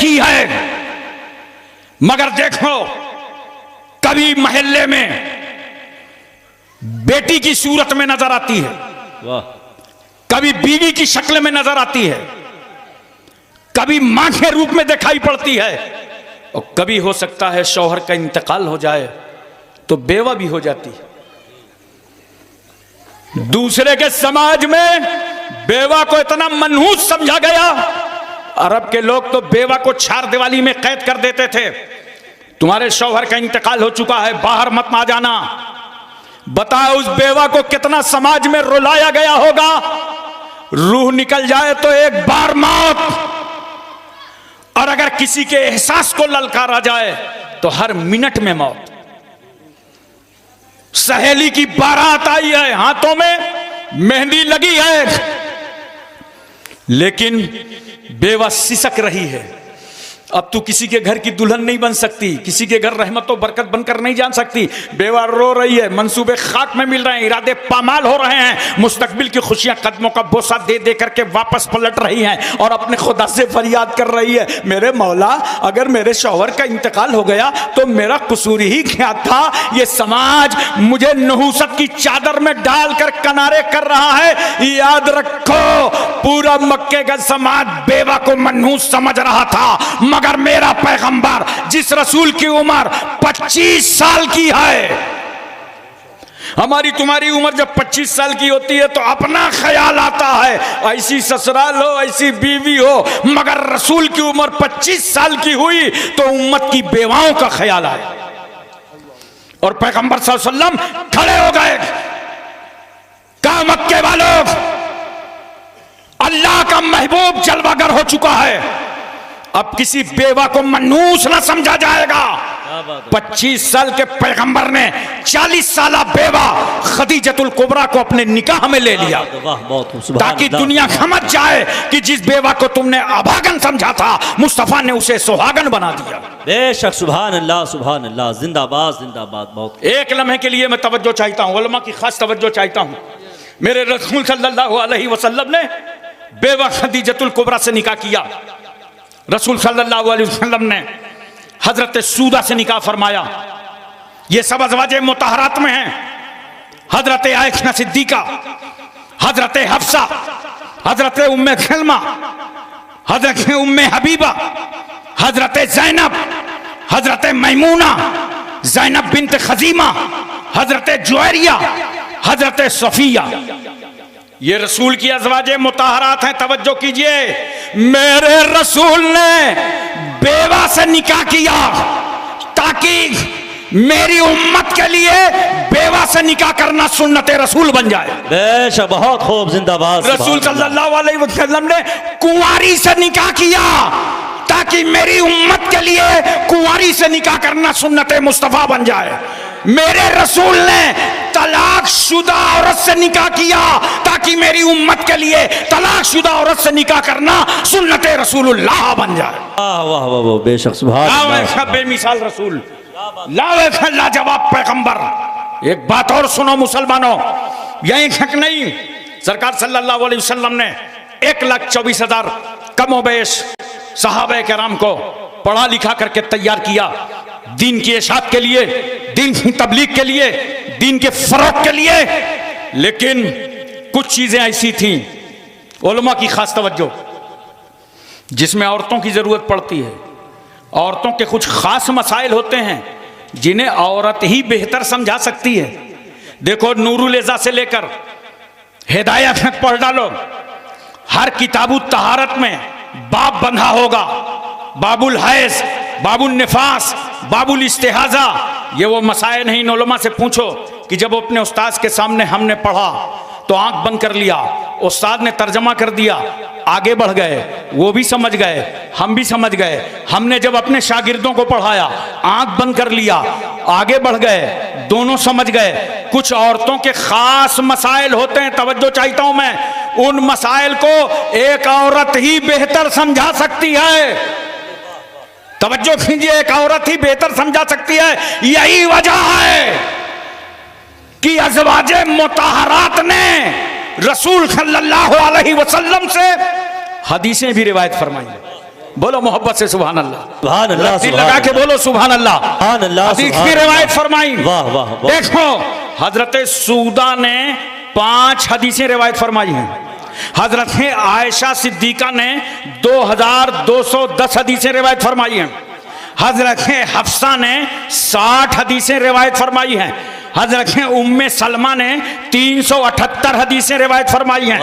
की है, मगर देखो कभी महल्ले में बेटी की सूरत में नजर आती है, कभी बीवी की शक्ल में नजर आती है, कभी मां के रूप में दिखाई पड़ती है, और कभी हो सकता है शौहर का इंतकाल हो जाए तो बेवा भी हो जाती है। दूसरे के समाज में बेवा को इतना मनहूस समझा गया, अरब के लोग तो बेवा को चार दीवारी में कैद कर देते थे। तुम्हारे शौहर का इंतकाल हो चुका है, बाहर मत ना जाना। बताओ उस बेवा को कितना समाज में रुलाया गया होगा। रूह निकल जाए तो एक बार मौत, और अगर किसी के एहसास को ललकारा जाए तो हर मिनट में मौत। सहेली की बारात आई है, हाथों में मेहंदी लगी है, लेकिन बेवा सिसक रही है। अब तू किसी के घर की दुल्हन नहीं बन सकती, किसी के घर रहमत और बरकत बनकर नहीं जान सकती। बेवा रो रही है, मंसूबे खाक में मिल रहे हैं, इरादे पामाल हो रहे हैं, मुस्तकबिल की खुशियां कदमों का बोसा दे दे करके वापस पलट रही हैं और अपने खुदा से फरियाद कर रही है, मेरे मौला अगर मेरे शौहर का इंतकाल हो गया तो मेरा कसूर ही क्या था। ये समाज मुझे नहूसत की चादर में डालकर किनारे कर रहा है। याद रखो पूरा मक्के का समाज बेवा को मनहूस समझ रहा था, मगर मेरा पैगंबर जिस रसूल की उम्र 25 साल की है, हमारी तुम्हारी उम्र जब 25 साल की होती है तो अपना ख्याल आता है, ऐसी ससुराल हो, ऐसी बीवी हो, मगर रसूल की उम्र 25 साल की हुई तो उम्मत की बेवाओं का ख्याल आया। और पैगंबर सल्लल्लाहु अलैहि वसल्लम खड़े हो गए, कहा मक्के वालों, अल्लाह का महबूब जलवागर हो चुका है, अब किसी बेवा को मनूस ना समझा जाएगा। 25 साल के पैगंबर ने 40 साला बेवा खदीजतुल कुबरा को अपने निकाह में ले लिया, ताकि दुनिया समझ जाए कि जिस बेवा को तुमने अभागन समझा था मुस्तफा ने उसे सुहागन बना दिया। बेशक, सुभान अल्लाह, जिंदाबाद जिंदाबाद। बहुत एक लम्हे के लिए मैं तवज्जो चाहता हूँ, उलमा की खास तवज्जो चाहता हूँ। मेरे रसूल सल्लल्लाहु अलैहि वसल्लम ने बेवा खदीजतुल कुबरा से निकाह किया। रसूल सल्लल्लाहु अलैहि वसल्लम ने हजरत सूदा से निकाह फरमाया। ये सब अज़वाजे मुतहरात में हैं। हजरत आयशा सिद्दीका, हजरत हफ्सा, हजरत उम्मे सलमा, हजरत उम्मे हबीबा, हजरत ज़ैनब, हजरत मैमूना, ज़ैनब बिन्त खजीमा, हजरत जुवैरिया, हजरत सफिया, ये रसूल की अज़वाजे मुताहरात हैं। तवज्जो कीजिए, मेरे रसूल ने बेवा से निकाह किया ताकि मेरी उम्मत के लिए बेवा से निकाह करना सुन्नत रसूल बन जाए। बेशक, बहुत खूब, जिंदाबाद। रसूल सल्लल्लाहु अलैहि वसल्लम ने कुंवारी से निकाह किया ताकि मेरी उम्मत के लिए कुंवारी से निकाह करना सुन्नत मुस्तफा बन जाए। मेरे रसूल ने तलाक शुदा औरत से निकाह किया ताकि मेरी उम्मत के लिए तलाक शुदा औरत से निकाह करना सुन्नत रसूलुल्लाह बन जाए। वाह वाह वाह, बेशक, सुभान अल्लाह, बेमिसाल रसूल, लाजवाब पैगंबर। एक बात और सुनो मुसलमानों, यही तक नहीं, सरकार सल्लल्लाहु अलैहि वसल्लम ने 1,24,000 कमोबेश सहाबे किराम को पढ़ा लिखा करके तैयार किया दीन की इशाअत के लिए, दीन की तबलीग के लिए, दीन के फरोग के लिए। लेकिन कुछ चीजें ऐसी थीं, उलमा की खास तवज्जो, जिसमें औरतों की जरूरत पड़ती है। औरतों के कुछ खास मसाइल होते हैं जिन्हें औरत ही बेहतर समझा सकती है। देखो, नूरुल इज़्ज़ा से लेकर हिदायत तक पढ़ डालो, हर किताबु तहारत में बाब बंधा होगा, बाबुल हैज, बाबुल निफास, बाबुल इस्तिहाजा। ये वो मसाइल नहीं, उलमा से पूछो कि जब अपने उस्ताद के सामने हमने पढ़ा तो आंख बंद कर लिया, उस्ताद ने तर्जमा कर दिया, आगे बढ़ गए, वो भी समझ गए, हम भी समझ गए। हमने जब अपने शागिर्दों को पढ़ाया, आंख बंद कर लिया, आगे बढ़ गए, दोनों समझ गए। कुछ औरतों के खास मसाइल होते हैं, तवज्जो चाहता हूं मैं, उन मसाइल को एक औरत ही बेहतर समझा सकती है। तवज्जो कीजिए, एक औरत ही बेहतर समझा सकती है। यही वजह है कि अज़वाजे मुताहरात ने रसूल सल्लल्लाहु अलैहि वसल्लम से हदीसें भी रिवायत फरमाई। बोलो मोहब्बत से सुभान अल्लाह। सुभान अल्लाह, दिल सुभान लगा के अल्लाह। बोलो सुभान अल्लाह। सुभान अल्लाह, हदीस सुभान की अल्लाह। रिवायत फरमाई। वाह वाह वाह। देखो हजरत सूदा ने 5 हदीसें रिवायत फरमाई हैं। हजरत आयशा सिद्दीका ने 2210 हदीसें रिवायत फरमाई हैं। हजरत हफ्सा ने 60 हदीसें रिवायत फरमाई हैं। हजरत उम्मे सलमा ने 378 हदीसें रिवायत फरमाई हैं।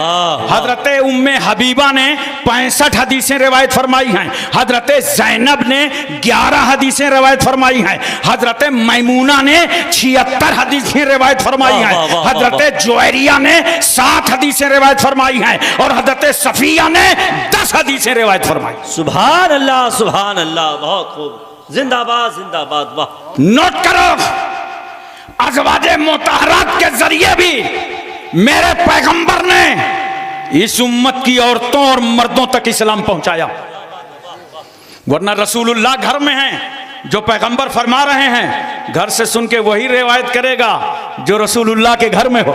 हजरत उम्मे हबीबा ने 65 हदीसें रिवायत फरमाई हैं। हजरत जैनब ने 11 हदीसें रिवायत फरमाई हैं। हजरत मैमूना ने 76 हदीसें रिवायत फरमाई हैं। हजरत जुवैरिया ने 7 हदीसें रिवायत फरमाई हैं और हजरत सफिया ने 10 हदीसें रिवायत फरमाई। सुभान अल्लाह, सुभान अल्लाह, बहुत खूब। जिंदाबाद जिंदाबाद। वाह। नोट करो, अज़वाजे मुतहरात के जरिए भी मेरे पैगंबर ने इस उम्मत की औरतों और मर्दों तक इस्लाम पहुंचाया। वरना रसूलुल्लाह घर में हैं, जो पैगंबर फरमा रहे हैं घर से सुन के वही रिवायत करेगा जो रसूलुल्लाह के घर में हो।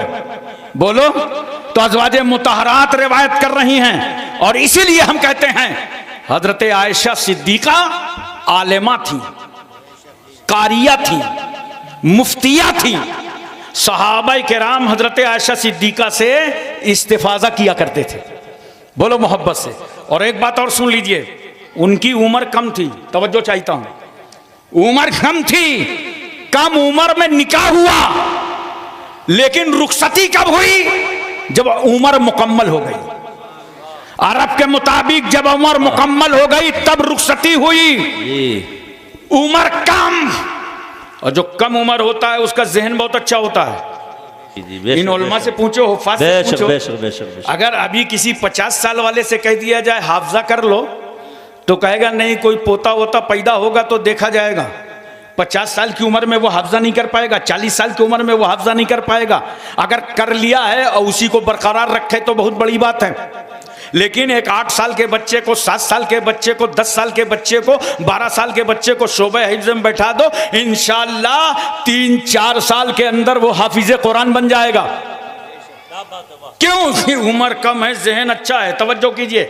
बोलो, तो अज़वाजे मुतहरात रिवायत कर रही हैं और इसीलिए हम कहते हैं हजरत आयशा सिद्दीका आलिमा थी, कारिया थी, मुफ्तिया थी। सहाबा किराम हजरत आयशा सिद्दीका से इस्तिफाजा किया करते थे। बोलो मोहब्बत से। और एक बात और सुन लीजिए, उनकी उम्र कम थी, तवज्जो चाहता हूं, उम्र कम थी, कम उम्र में निकाह हुआ, लेकिन रुखसती कब हुई? जब उम्र मुकम्मल हो गई। अरब के मुताबिक जब उम्र मुकम्मल हो गई तब रुखसती हुई। उम्र कम, और जो कम उम्र होता है उसका जहन बहुत अच्छा होता है। इन उलमा से पूछो, हुफ़ाज़ से पूछो। बेशक बेशक बेशक। अगर अभी किसी 50 साल वाले से कह दिया जाए हाफजा कर लो, तो कहेगा नहीं, कोई पोता वोता पैदा होगा तो देखा जाएगा। 50 साल की उम्र में वो हाफजा नहीं कर पाएगा, 40 साल की उम्र में वो हाफजा नहीं कर पाएगा। अगर कर लिया है और उसी को बरकरार रखे तो बहुत बड़ी बात है। लेकिन एक 8 साल के बच्चे को, 7 साल के बच्चे को, 10 साल के बच्चे को, 12 साल के बच्चे को शोबे हिफ्ज़ में बैठा दो, इंशाअल्लाह 3-4 साल के अंदर वो हाफिज़े कुरान बन जाएगा। क्यों? कि उम्र कम है, जहन अच्छा है। तवज्जो कीजिए,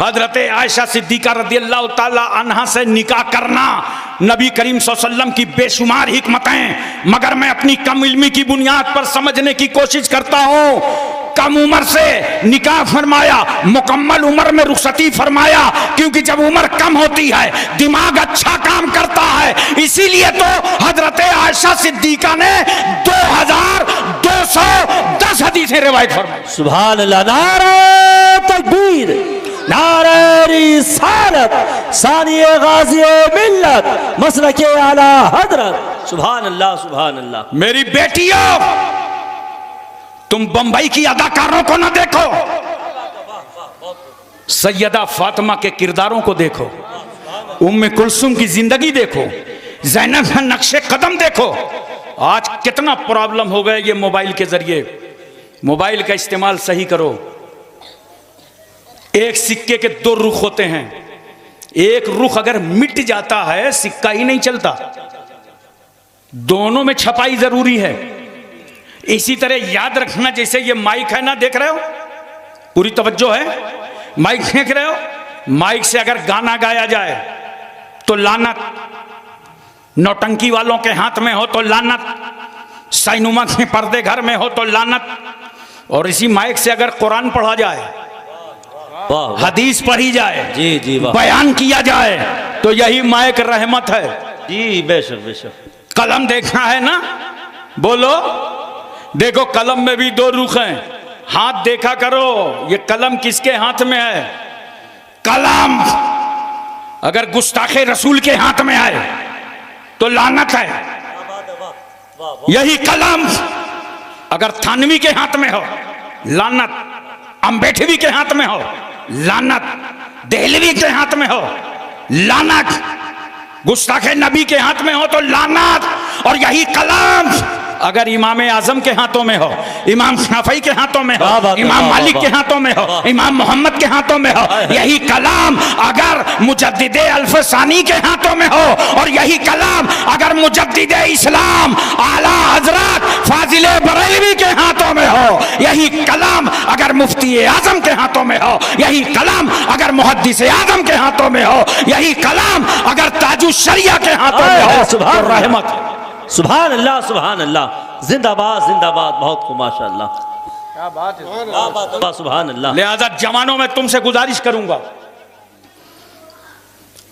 हजरत आयशा सिद्दीका रदियल्लाहु ताला अन्हा से निकाह करना नबी करीम सल्लल्लाहु अलैहि वसल्लम की बेशुमार हिकमतें, मगर मैं अपनी कम इल्मी की बुनियाद पर समझने की कोशिश करता हूँ। कम उम्र से निकाह फरमाया, मुकम्मल उम्र में रुखसती फरमाया, क्योंकि जब उम्र कम होती है दिमाग अच्छा काम करता है। इसीलिए तो हजरत आयशा सिद्दीका ने 2210 हदीसें रिवायत फरमाई। सुभान अल्लाह। नारे तकबीर, नारे रिसालत, सानिए गाज़ी मिल्लत, मसलके आला हजरत। सुभान अल्लाह, सुभान अल्लाह। मेरी बेटियों, तुम बंबई की अदाकारों को ना देखो, सैयदा फातिमा के किरदारों को देखो, उम्मे कुलसुम की जिंदगी देखो, ज़ैनब का नक्शे कदम देखो। आज कितना प्रॉब्लम हो गया ये मोबाइल के जरिए। मोबाइल का इस्तेमाल सही करो। एक सिक्के के 2 रुख होते हैं, एक रुख अगर मिट जाता है सिक्का ही नहीं चलता। दोनों में छपाई जरूरी है। इसी तरह याद रखना, जैसे ये माइक है ना, देख रहे हो, पूरी तवज्जो है, माइक देख रहे हो, माइक से अगर गाना गाया जाए तो लानत, नौटंकी वालों के हाथ में हो तो लानत, साइनुमा के पर्दे घर में हो तो लानत, और इसी माइक से अगर कुरान पढ़ा जाए, हदीस पढ़ी जाए, जी जी, बयान किया जाए, तो यही माइक रहमत है। जी बेशक बेशक। कलम देखना है ना, बोलो, देखो कलम में भी 2 रुख हैं, हाथ देखा करो, ये कलम किसके हाथ में है। कलम अगर गुस्ताखे रसूल के हाथ में आए तो लानत है। यही कलम अगर थानवी के हाथ में हो लानत, अम्बेडवी के हाथ में हो लानत, देहलवी के हाथ में हो लानत, गुस्ताखे नबी के हाथ में हो तो लानत। और यही कलम अगर इमाम आजम के हाथों में हो, इमाम शाफई के हाथों में वाह, हो, वाह, इमाम वाह, मालिक वाह, के हाथों में हो, इमाम मोहम्मद के हाथों में हो, यही कलाम अगर मुजद्दिद अल्फसानी के हाथों में हो, और यही कलाम अगर मुजद्दिद इस्लाम आला हजरत फाजिल बरेलवी के हाथों में हो, यही कलाम अगर मुफ्ती आजम के हाथों में हो, यही कलाम अगर मुहद्दिस आजम के हाथों में हो, यही कलाम अगर ताजु शरिया के हाथों में हो, सुभान तो रहमत। सुभान अल्लाह, सुभान अल्लाह, जिंदाबाद जिंदाबाद, बहुत खूब माशाअल्लाह, क्या बात है। सुभान अल्लाह। लिहाजा जवानों में तुमसे गुजारिश करूंगा,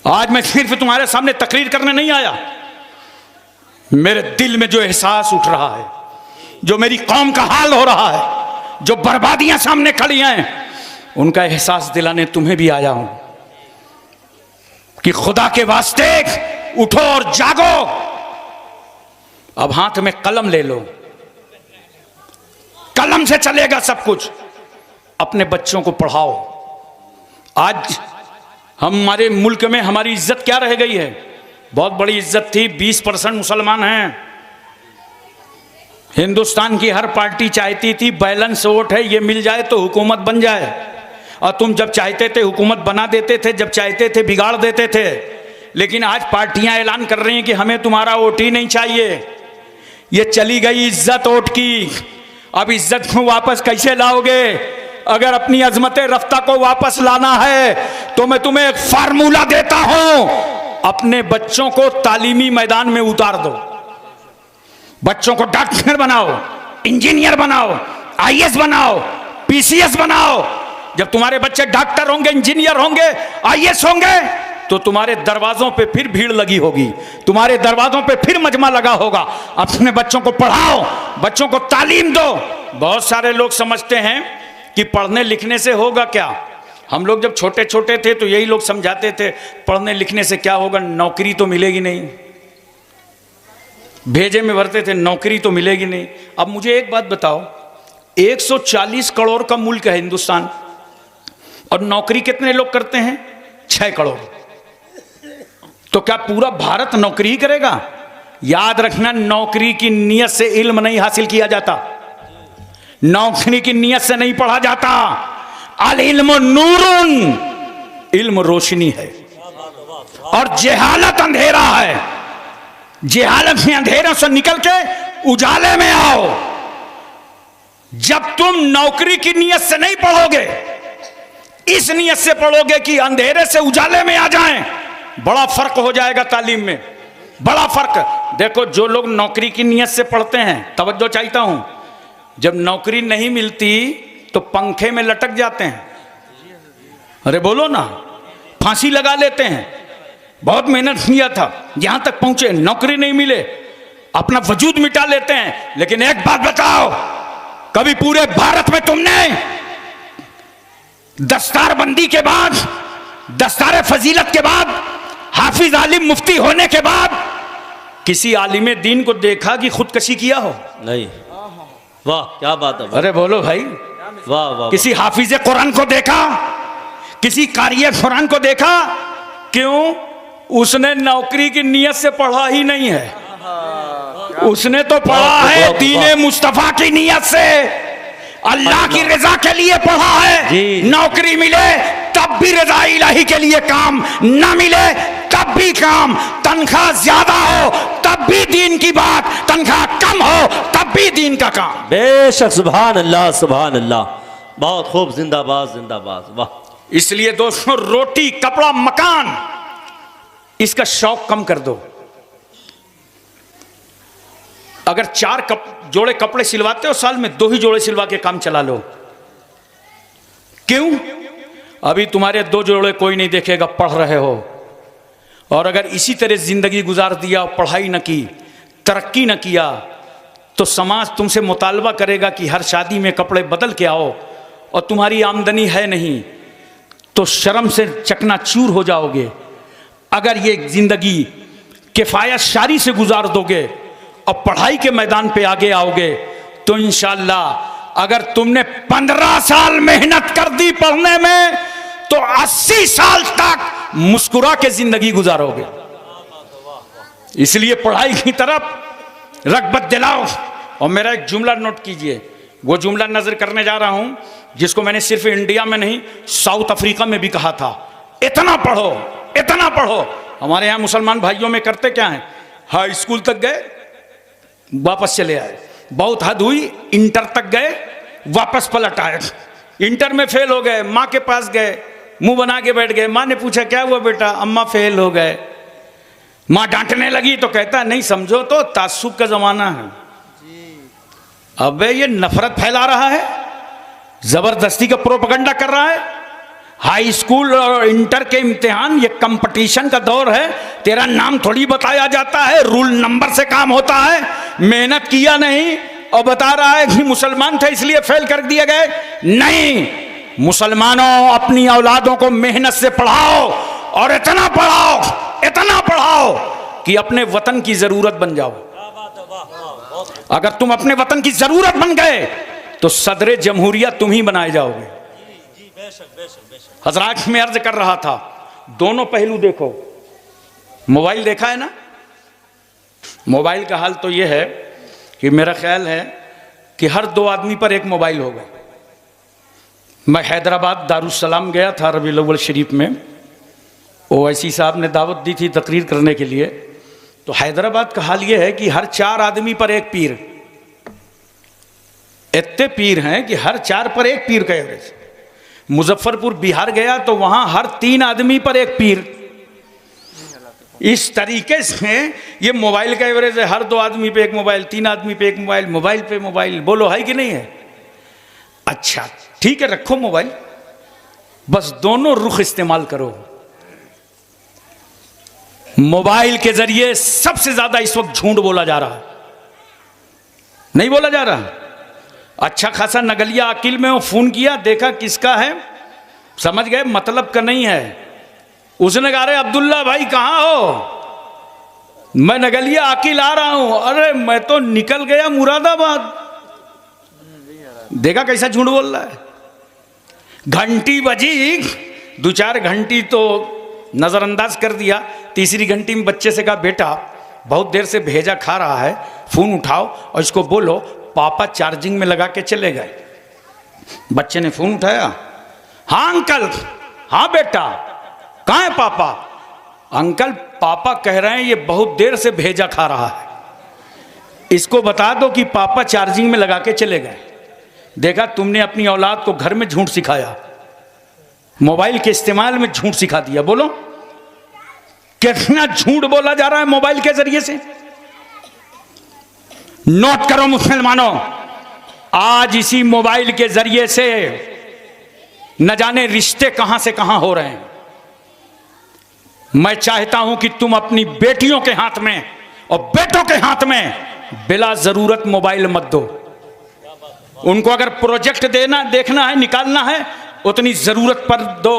आज मैं सिर्फ तुम्हारे सामने तकरीर करने नहीं आया, मेरे दिल में जो एहसास उठ रहा है, जो मेरी कौम का हाल हो रहा है, जो बर्बादियां सामने खड़ी हैं, उनका एहसास दिलाने तुम्हें भी आया हूं कि खुदा के वास्ते उठो और जागो। अब हाथ में कलम ले लो, कलम से चलेगा सब कुछ। अपने बच्चों को पढ़ाओ। आज हमारे मुल्क में हमारी इज्जत क्या रह गई है? बहुत बड़ी इज्जत थी, 20% मुसलमान हैं। हिंदुस्तान की हर पार्टी चाहती थी बैलेंस वोट है, ये मिल जाए तो हुकूमत बन जाए, और तुम जब चाहते थे हुकूमत बना देते थे, जब चाहते थे बिगाड़ देते थे। लेकिन आज पार्टियां ऐलान कर रही हैं कि हमें तुम्हारा वोट ही नहीं चाहिए। ये चली गई इज्जत वोट की। अब इज्जत को वापस कैसे लाओगे? अगर अपनी अजमत रफ्ता को वापस लाना है तो मैं तुम्हें एक फार्मूला देता हूं, अपने बच्चों को तालीमी मैदान में उतार दो। बच्चों को डॉक्टर बनाओ, इंजीनियर बनाओ, आईएएस बनाओ, पीसीएस बनाओ। जब तुम्हारे बच्चे डॉक्टर होंगे, इंजीनियर होंगे, आईएएस होंगे, तो तुम्हारे दरवाजों पे फिर भीड़ लगी होगी, तुम्हारे दरवाजों पे फिर मजमा लगा होगा। अपने बच्चों को पढ़ाओ, बच्चों को तालीम दो। बहुत सारे लोग समझते हैं कि पढ़ने लिखने से होगा क्या। हम लोग जब छोटे छोटे थे तो यही लोग समझाते थे पढ़ने लिखने से क्या होगा, नौकरी तो मिलेगी नहीं। भेजे में भरते थे, नौकरी तो मिलेगी नहीं। अब मुझे एक बात बताओ, 140 करोड़ का मुल्क है हिंदुस्तान, और नौकरी कितने लोग करते हैं? 6 करोड़। तो क्या पूरा भारत नौकरी ही करेगा? याद रखना, नौकरी की नीयत से इल्म नहीं हासिल किया जाता, नौकरी की नीयत से नहीं पढ़ा जाता। अल इल्म नूरुन, इल्म रोशनी है, और जेहालत अंधेरा है। जेहालत के अंधेरों से निकल के उजाले में आओ। जब तुम नौकरी की नीयत से नहीं पढ़ोगे, इस नीयत से पढ़ोगे कि अंधेरे से उजाले में आ जाएं, बड़ा फर्क हो जाएगा तालीम में, बड़ा फर्क। देखो, जो लोग नौकरी की नीयत से पढ़ते हैं, तवज्जो चाहता हूं, जब नौकरी नहीं मिलती तो पंखे में लटक जाते हैं। अरे बोलो ना, फांसी लगा लेते हैं। बहुत मेहनत किया था, यहां तक पहुंचे, नौकरी नहीं मिले, अपना वजूद मिटा लेते हैं। लेकिन एक बात बताओ, कभी पूरे भारत में तुमने दस्तारबंदी के बाद, दस्तार फजीलत के बाद, हाफिज आलिम मुफ्ती होने के बाद किसी आलिम दीन को देखा कि खुदकशी किया हो? नहीं। वाह, क्या बात है। अरे बोलो भाई, वाह वाह। किसी हाफिज कुरान को देखा, किसी कारी कुरान को देखा? क्यों? उसने नौकरी की नीयत से पढ़ा ही नहीं है, उसने तो पढ़ा है दीने मुस्तफा की नीयत से, अल्लाह की रजा के लिए पढ़ा है। नौकरी मिले तब भी रजा इलाही के लिए काम, ना मिले तब भी काम। तनख्वाह ज्यादा हो तब भी दीन की बात, तनख्वाह कम हो तब भी दीन का काम। बेशक, सुभान अल्लाह, सुभान अल्लाह, बहुत खूब, जिंदाबाद जिंदाबाद, वाह। इसलिए दोस्तों, रोटी, कपड़ा, मकान, इसका शौक कम कर दो। अगर 4 जोड़े कपड़े सिलवाते हो साल में, 2 ही जोड़े सिलवा के काम चला लो। क्यों? अभी तुम्हारे 2 जोड़े कोई नहीं देखेगा, पढ़ रहे हो। और अगर इसी तरह जिंदगी गुजार दिया, पढ़ाई न की, तरक्की न किया, तो समाज तुमसे मुतालबा करेगा कि हर शादी में कपड़े बदल के आओ, और तुम्हारी आमदनी है नहीं तो शर्म से चकनाचूर हो जाओगे। अगर ये जिंदगी किफायत शारी से गुजार दोगे और पढ़ाई के मैदान पे आगे आओगे, तो इंशाअल्लाह अगर तुमने 15 साल मेहनत कर दी पढ़ने में, तो 80 साल तक मुस्कुरा के जिंदगी गुजारोगे। इसलिए पढ़ाई की तरफ रग़बत दिलाओ, और मेरा एक जुमला नोट कीजिए, वो जुमला नजर करने जा रहा हूं जिसको मैंने सिर्फ इंडिया में नहीं साउथ अफ्रीका में भी कहा था, इतना पढ़ो, इतना पढ़ो। हमारे यहाँ मुसलमान भाइयों में करते क्या हैं, हाई स्कूल तक गए वापस चले आए, बहुत हद हुई इंटर तक गए वापस पलट आए, इंटर में फेल हो गए, माँ के पास गए, मुंह बना के बैठ गए, माँ ने पूछा क्या हुआ बेटा, अम्मा फेल हो गए। माँ डांटने लगी तो कहता नहीं समझो तो तासुब का जमाना है। अबे ये नफरत फैला रहा है, जबरदस्ती का प्रोपगंडा कर रहा है। हाई स्कूल और इंटर के इम्तिहान ये कंपटीशन का दौर है, तेरा नाम थोड़ी बताया जाता है, रूल नंबर से काम होता है। मेहनत किया नहीं और बता रहा है कि मुसलमान थे इसलिए फेल कर दिए गए। नहीं, मुसलमानों अपनी औलादों को मेहनत से पढ़ाओ और इतना पढ़ाओ, इतना पढ़ाओ कि अपने वतन की जरूरत बन जाओ। अगर तुम अपने वतन की जरूरत बन गए तो सदरे जमहूरिया तुम ही बनाए जाओगे। हजरात में अर्ज कर रहा था, दोनों पहलू देखो। मोबाइल देखा है ना, मोबाइल का हाल तो यह है कि मेरा ख्याल है कि हर 2 आदमी पर एक मोबाइल होगा। मैं हैदराबाद दारुस्सलाम गया था रबीउल अव्वल शरीफ में, ओवैसी साहब ने दावत दी थी तकरीर करने के लिए। तो हैदराबाद का हाल यह है कि हर 4 आदमी पर एक पीर, इतने पीर हैं कि हर 4 पर एक पीर का एवरेज। मुजफ्फरपुर बिहार गया तो वहां हर 3 आदमी पर एक पीर। इस तरीके से ये मोबाइल का एवरेज है, हर 2 आदमी पे एक मोबाइल, 3 आदमी पे एक मोबाइल, मोबाइल पे मोबाइल। बोलो है कि नहीं है? अच्छा ठीक है, रखो मोबाइल, बस दोनों रुख इस्तेमाल करो। मोबाइल के जरिए सबसे ज्यादा इस वक्त झूठ बोला जा रहा है, नहीं बोला जा रहा? अच्छा खासा नगलिया अकील में वो फोन किया, देखा किसका है, समझ गए मतलब का नहीं है। उसने कहा अरे अब्दुल्ला भाई कहाँ हो, मैं नगलिया अकील आ रहा हूं। अरे मैं तो निकल गया मुरादाबाद। देखा कैसा झूठ बोल रहा है। घंटी बजी, 2-4 घंटी तो नजरअंदाज कर दिया, तीसरी घंटी में बच्चे से कहा बेटा बहुत देर से भेजा खा रहा है, फोन उठाओ और इसको बोलो पापा चार्जिंग में लगा के चले गए। बच्चे ने फोन उठाया, हाँ अंकल, हाँ बेटा, कहाँ है पापा? अंकल पापा कह रहे हैं ये बहुत देर से भेजा खा रहा है, इसको बता दो कि पापा चार्जिंग में लगा के चले गए। देखा तुमने अपनी औलाद को घर में झूठ सिखाया, मोबाइल के इस्तेमाल में झूठ सिखा दिया। बोलो कितना झूठ बोला जा रहा है मोबाइल के जरिए से। नोट करो मुसलमानों, आज इसी मोबाइल के जरिए से न जाने रिश्ते कहां से कहां हो रहे हैं। मैं चाहता हूं कि तुम अपनी बेटियों के हाथ में और बेटों के हाथ में बिला जरूरत मोबाइल मत दो। उनको अगर प्रोजेक्ट देना देखना है, निकालना है, उतनी जरूरत पर दो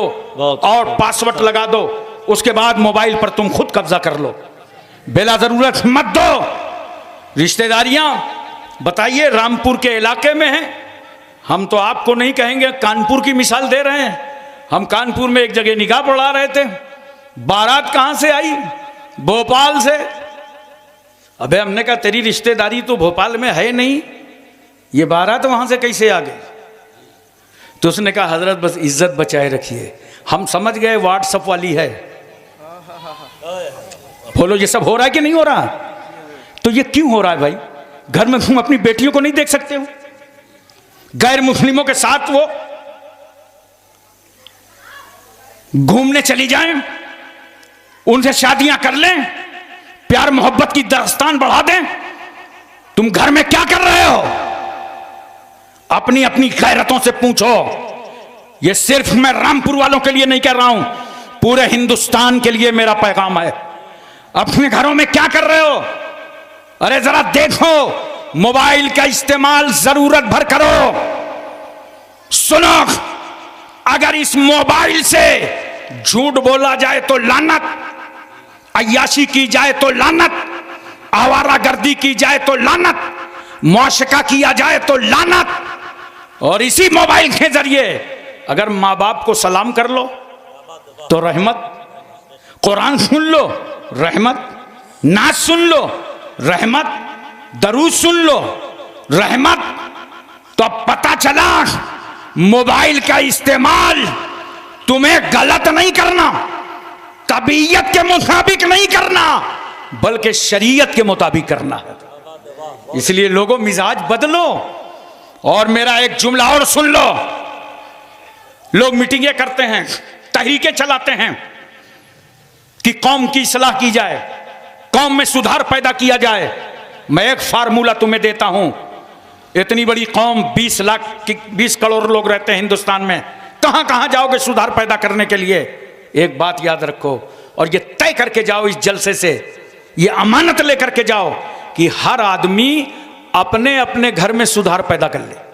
और पासवर्ड लगा दो, उसके बाद मोबाइल पर तुम खुद कब्जा कर लो, बिला जरूरत मत दो। रिश्तेदारियां बताइए रामपुर के इलाके में हैं, हम तो आपको नहीं कहेंगे, कानपुर की मिसाल दे रहे हैं। हम कानपुर में एक जगह निकाह पढ़ा रहे थे, बारात कहां से आई? भोपाल से। अबे हमने कहा तेरी रिश्तेदारी तो भोपाल में है नहीं, ये बारात वहां से कैसे आ गई? तो उसने कहा हजरत बस इज्जत बचाए रखिए, हम समझ गए व्हाट्सएप वाली है। बोलो ये सब हो रहा है कि नहीं हो रहा? तो ये क्यों हो रहा है भाई? घर में तुम अपनी बेटियों को नहीं देख सकते हो? गैर मुस्लिमों के साथ वो घूमने चली जाएं, उनसे शादियां कर लें, प्यार मोहब्बत की दास्तान बढ़ा दें। तुम घर में क्या कर रहे हो? अपनी अपनी गैरतों से पूछो। ये सिर्फ मैं रामपुर वालों के लिए नहीं कह रहा हूं, पूरे हिंदुस्तान के लिए मेरा पैगाम है। अपने घरों में क्या कर रहे हो? अरे जरा देखो, मोबाइल का इस्तेमाल जरूरत भर करो। सुनो, अगर इस मोबाइल से झूठ बोला जाए तो लानत, अय्याशी की जाए तो लानत, आवारागर्दी की जाए तो लानत, मौशका किया जाए तो लानत, और इसी मोबाइल के जरिए अगर माँ बाप को सलाम कर लो तो रहमत, कुरान सुन लो रहमत, नाच सुन लो रहमत, दरूद सुन लो रहमत। तो अब पता चला मोबाइल का इस्तेमाल तुम्हें गलत नहीं करना, तबीयत के मुताबिक नहीं करना, बल्कि शरीयत के मुताबिक करना है। इसलिए लोगों मिजाज बदलो। और मेरा एक जुमला और सुन लो। लोग मीटिंगें करते हैं, तहरीकें चलाते हैं कि कौम की इस्लाह की जाए, कौम में सुधार पैदा किया जाए। मैं एक फार्मूला तुम्हें देता हूं। इतनी बड़ी कौम 20 करोड़ लोग रहते हैं हिंदुस्तान में, कहां कहां जाओगे सुधार पैदा करने के लिए? एक बात याद रखो और ये तय करके जाओ इस जलसे से, ये अमानत लेकर के जाओ कि हर आदमी अपने अपने घर में सुधार पैदा कर ले।